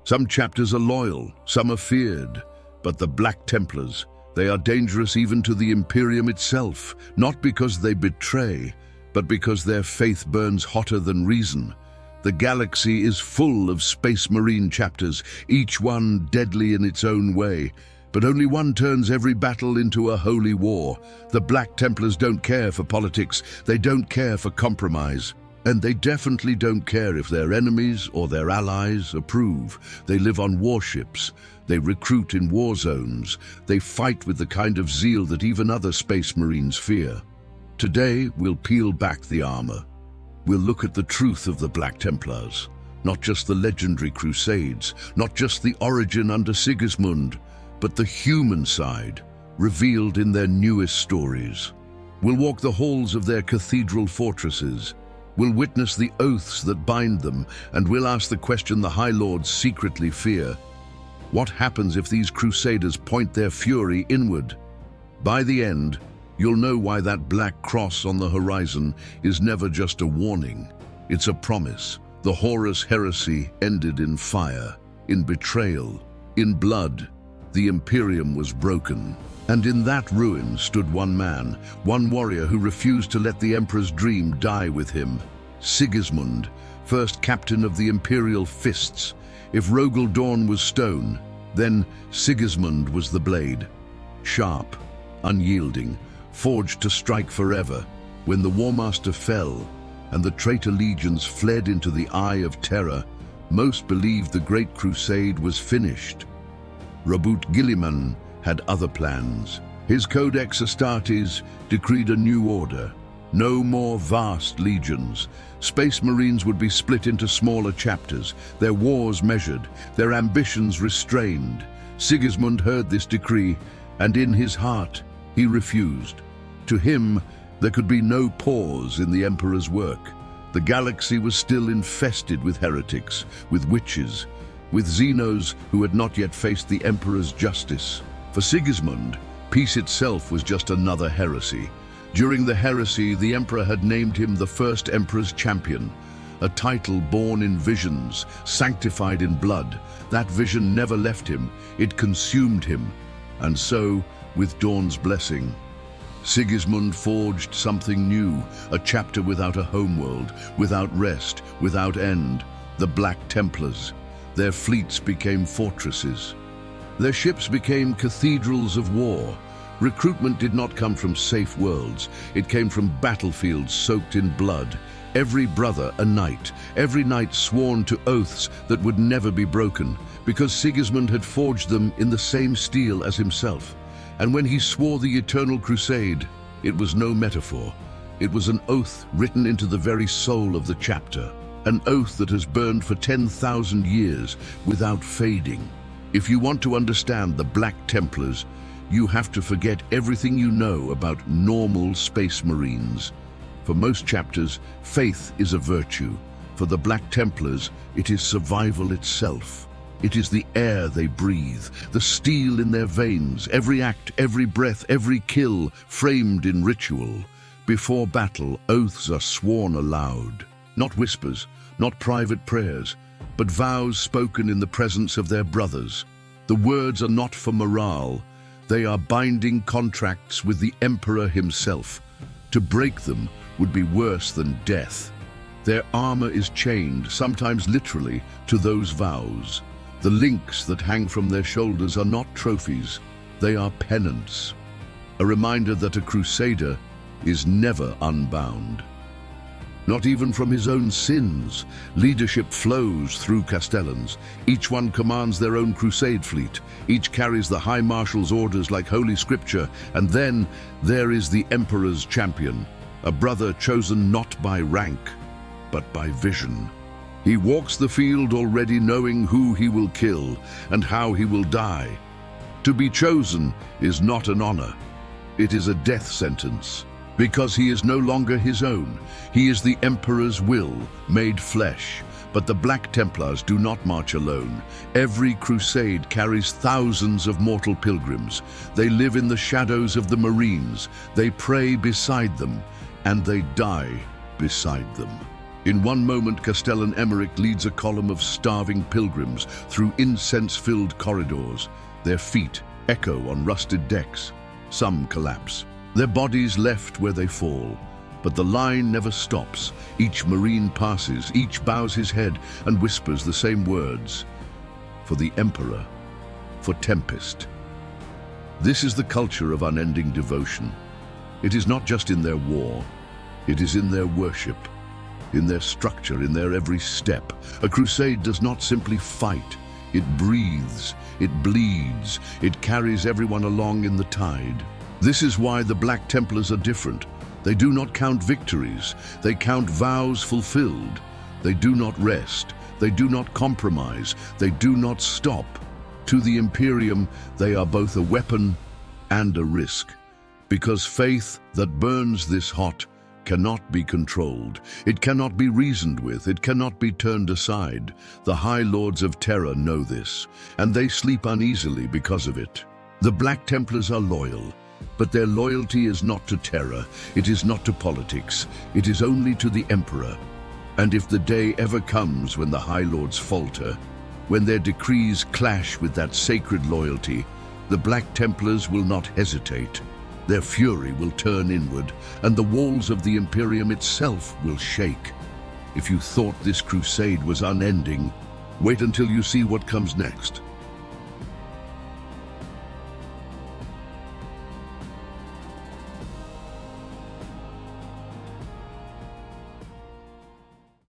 Some chapters are loyal, some are feared, but the Black Templars, they are dangerous even to the Imperium itself, not because they betray, but because their faith burns hotter than reason. The galaxy is full of Space Marine chapters, each one deadly in its own way, but only one turns every battle into a holy war. The Black Templars don't care for politics, they don't care for compromise, and they definitely don't care if their enemies or their allies approve. They live on warships, they recruit in war zones, they fight with the kind of zeal that even other Space Marines fear. Today, we'll peel back the armor. We'll look at the truth of the Black Templars, not just the legendary Crusades, not just the origin under Sigismund, but the human side, revealed in their newest stories. We'll walk the halls of their cathedral fortresses. We'll witness the oaths that bind them, and we'll ask the question the High Lords secretly fear. What happens if these Crusaders point their fury inward? By the end, you'll know why that black cross on the horizon is never just a warning. It's a promise. The Horus Heresy ended in fire, in betrayal, in blood. The Imperium was broken. And in that ruin stood one man, one warrior who refused to let the Emperor's dream die with him. Sigismund, first captain of the Imperial Fists. If Rogel Dawn was stone, then Sigismund was the blade. Sharp, unyielding, forged to strike forever. When the War Master fell and the traitor legions fled into the Eye of Terror, most believed the Great Crusade was finished. Rabut Gilliman had other plans. His Codex Astartes decreed a new order. No more vast legions. Space Marines would be split into smaller chapters, their wars measured, their ambitions restrained. Sigismund heard this decree, and in his heart, he refused. To him, there could be no pause in the Emperor's work. The galaxy was still infested with heretics, with witches, with Xenos who had not yet faced the Emperor's justice. For Sigismund, peace itself was just another heresy. During the heresy, the Emperor had named him the First Emperor's Champion, a title born in visions, sanctified in blood. That vision never left him, it consumed him. And so, with Dawn's blessing, Sigismund forged something new, a chapter without a homeworld, without rest, without end. The Black Templars. Their fleets became fortresses. Their ships became cathedrals of war. Recruitment did not come from safe worlds. It came from battlefields soaked in blood. Every brother a knight, every knight sworn to oaths that would never be broken, because Sigismund had forged them in the same steel as himself. And when he swore the Eternal Crusade, it was no metaphor. It was an oath written into the very soul of the chapter. An oath that has burned for 10,000 years without fading. If you want to understand the Black Templars, you have to forget everything you know about normal Space Marines. For most chapters, faith is a virtue. For the Black Templars, it is survival itself. It is the air they breathe, the steel in their veins, every act, every breath, every kill, framed in ritual. Before battle, oaths are sworn aloud. Not whispers, not private prayers, but vows spoken in the presence of their brothers. The words are not for morale. They are binding contracts with the Emperor himself. To break them would be worse than death. Their armor is chained, sometimes literally, to those vows. The links that hang from their shoulders are not trophies, they are penance. A reminder that a crusader is never unbound. Not even from his own sins. Leadership flows through Castellans. Each one commands their own crusade fleet. Each carries the High Marshal's orders like Holy Scripture. And then there is the Emperor's champion, a brother chosen not by rank, but by vision. He walks the field already knowing who he will kill and how he will die. To be chosen is not an honor. It is a death sentence. Because he is no longer his own. He is the Emperor's will, made flesh. But the Black Templars do not march alone. Every crusade carries thousands of mortal pilgrims. They live in the shadows of the Marines. They pray beside them, and they die beside them. In one moment, Castellan Emmerich leads a column of starving pilgrims through incense-filled corridors. Their feet echo on rusted decks. Some collapse, their bodies left where they fall. But the line never stops. Each marine passes, each bows his head and whispers the same words. For the Emperor, for Tempest. This is the culture of unending devotion. It is not just in their war, it is in their worship, in their structure, in their every step. A crusade does not simply fight. It breathes, it bleeds, it carries everyone along in the tide. This is why the Black Templars are different. They do not count victories, they count vows fulfilled. They do not rest, they do not compromise, they do not stop. To the Imperium, they are both a weapon and a risk. Because faith that burns this hot cannot be controlled. It cannot be reasoned with. It cannot be turned aside. The High Lords of Terror know this, and they sleep uneasily because of it. The Black Templars are loyal, but their loyalty is not to terror. It is not to politics. It is only to the Emperor. And if the day ever comes when the High Lords falter, when their decrees clash with that sacred loyalty, the Black Templars will not hesitate. Their fury will turn inward, and the walls of the Imperium itself will shake. If you thought this crusade was unending, wait until you see what comes next.